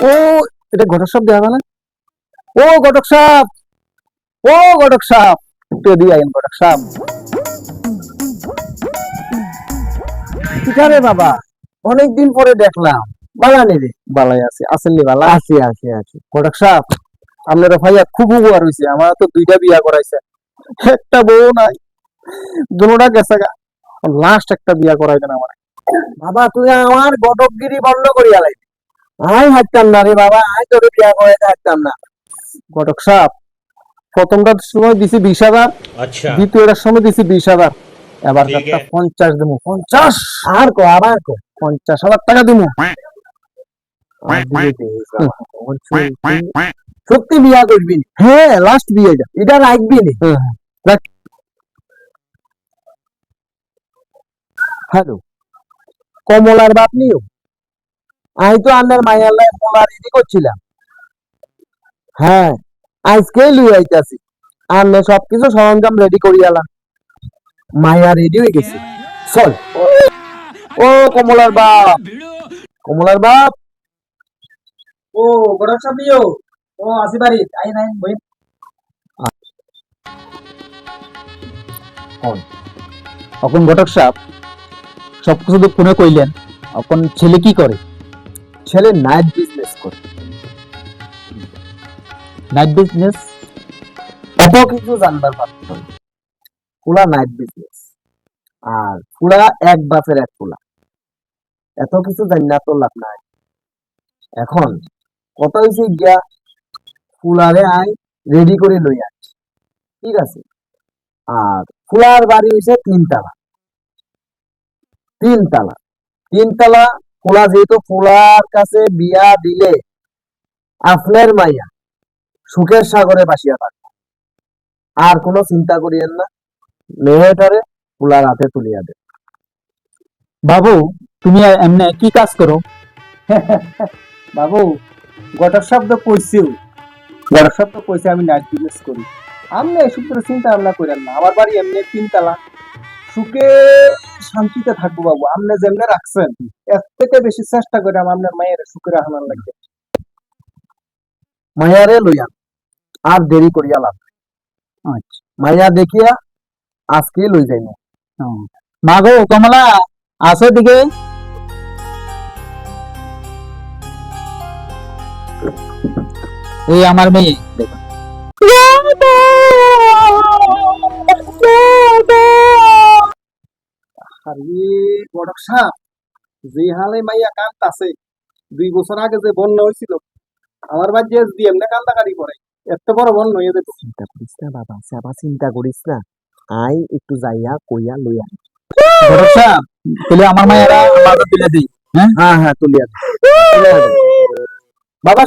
ও এটা ঘটক সাপ দেখা না? ও ঘটক সাপ, ও ঘটক সাপ, একটু এদিকে আইন ঘটক সাপ। কিটারে বাবা, অনেকদিন পরে দেখলাম। বালা নেই রে? বালাই আছে, আসেন নি বালা? আছি আছি আছি। ঘটক সাপ, আপনার ভাইয়া খুব উপকার হয়েছে। আমার তো দুইটা বিয়া করাইছে, একটা বউ নাই, দুটা গেছে গা। লাস্ট একটা বিয়া করাই দেন আমার। বাবা তুই আমার ঘটকগিরি বন্ধ করিয়া লাই। আই হাঁটতাম না রে বাবা, আই তোর বিয়া করাইতে হাঁটতাম না। ঘটক সাপ, প্রথমটার সময় দিছি 20,000, अच्छा দ্বিতীয়টার সময় দিছি 20,000, এবার ठीक একটা है 50 দেবো। 50 আর কো, আবার কো, 50,000 টাকা দিবো। আর দিয়ে দে বাবা, সত্যি বিয়া করবি? হ্যাঁ, লাস্ট বিয়ে এটা রাখবি নি? হ্যালো, কমলার বাপ নিও? আমি তো আপনার মায়ের লাই মোলা রেডি করছিলাম। হ্যাঁ, আজকেই লুই আইতাছি। আমি সবকিছু সরঞ্জাম রেডি করিয়ালাম, মায়া রেডি হয়ে গেছে। চল। ও কমলার বাপ, কমলার বাপ। ও বড় সাবিও, ও আসি বাড়ি আই নাই বই। এখন ঘটক সাহেব সবকিছু তো ফোনে কইলেন, এখন ছেলে কি করে? ছেলে নাইট বিজনেস করে। Night business? এত কিছু জানবার পারত না। পুরা নাইট বিজনেস, আর পুরা এক বাপের এক পুলা। এত কিছু জানি না তো লাভ নাই। এখন কত হয়েছে গিয়া, ফুলারে আই রেডি করে লই আস, ঠিক আছে? আর ফুলার বাড়ি হয়েছে 3 তলা। 3 তলা, 3 তলা। ফুলা যেহেতু ফুলার কাছে বিয়া দিলে আপনার মাইয়া সুখের সাগরে বাসিয়া থাকবে, আর কোনো চিন্তা করিয়েন না। মেয়েটারে ফুলার হাতে তুলিয়া দে। বাবু তুমি এমনি কি কাজ করো? বাবু গটার শব্দ কইছিও, গটার শব্দ কইছে আমি নাইট বিজনেস করি। আপনি এসব করে চিন্তা ভাবনা করেন না। আমার বাড়ি এমনি 3 তলা, সুখে শান্তিতে থাকবো বাবু। আপনি যেমনে রাখছেন এর থেকে বেশি চেষ্টা করে আপনার মায়ের সুখে রাখানোর লাগবে। মায়ারে লইয়া আর দেরি করিয়া লাভ নাই। আচ্ছা, মায়া দেখিয়া আজকে লই যাই না। মা গো কমলা, আসো দিকে। এই আমার মেয়ে দেখো। আরে বড়ক সাপ, যে হালে মাইয়া কান্তাছে, 2 বছর আগে যে বন্যা হয়েছিল, আমার বাড়ি দিয়ে এমনি কান্দাকারি করে, এত বড় বন্যা হয়ে যেত। চিন্তা করিস না বাবা, সেবা চিন্তা করিস না। আই একটু যাইয়া কইয়া লইয়া বড়ক সাপ, তাহলে আমার মায়েরা আমাকে তুলে দিই। হ্যাঁ হ্যাঁ হ্যাঁ, তুলিয়া দে, তুলিয়া দে। বাবা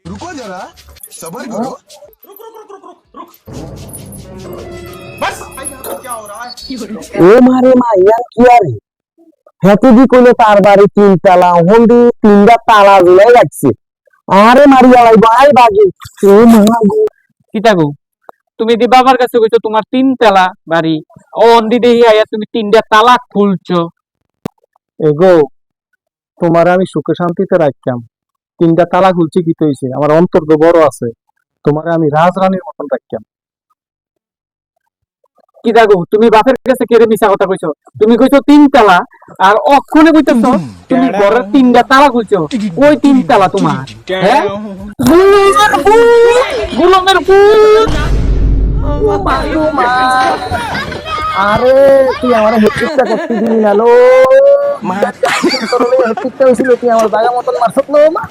रुको जरा सबर करो। ও মারে মাইয়া কি আরে, হেতুদি কইলে তার বাড়ি 3 তলা, হন্ডি 3টা তালা ঝুলাই রাখছে। আরে মারিয়া লাইব আই বাগে। ও মা গো, কিতা গো, তুমি দি বাবার কাছে কইছো তোমার 3 তলা বাড়ি, ও অন্দি দেহি আয়া তুমি 3টা তালা খুলছো। এগো তোমার আমি সুখে শান্তিতে রাখতাম, 3টা তালা খুলছি কি হইছে? আমার অন্তর তো বড় আছে, তোমার আমি রাজরানীর মতন রাখতাম। কিতা গো, তুমি বাপের কাছে কেড়ে মিছা কথা কইছো? তুমি কইছো 3 তলা, আর অক্ষণে কইতেছো তুমি ঘরের 3টা তালা খুলছো। ওই 3 তলা তোমার? হ্যাঁ, গুলমের ফুল। আরে তুই আমার হেডসেটটা করতে দিবি না লো মা, হেডসেটটা হয়েছিল, তুই আমার জায়গা মতন মারছত লো মা।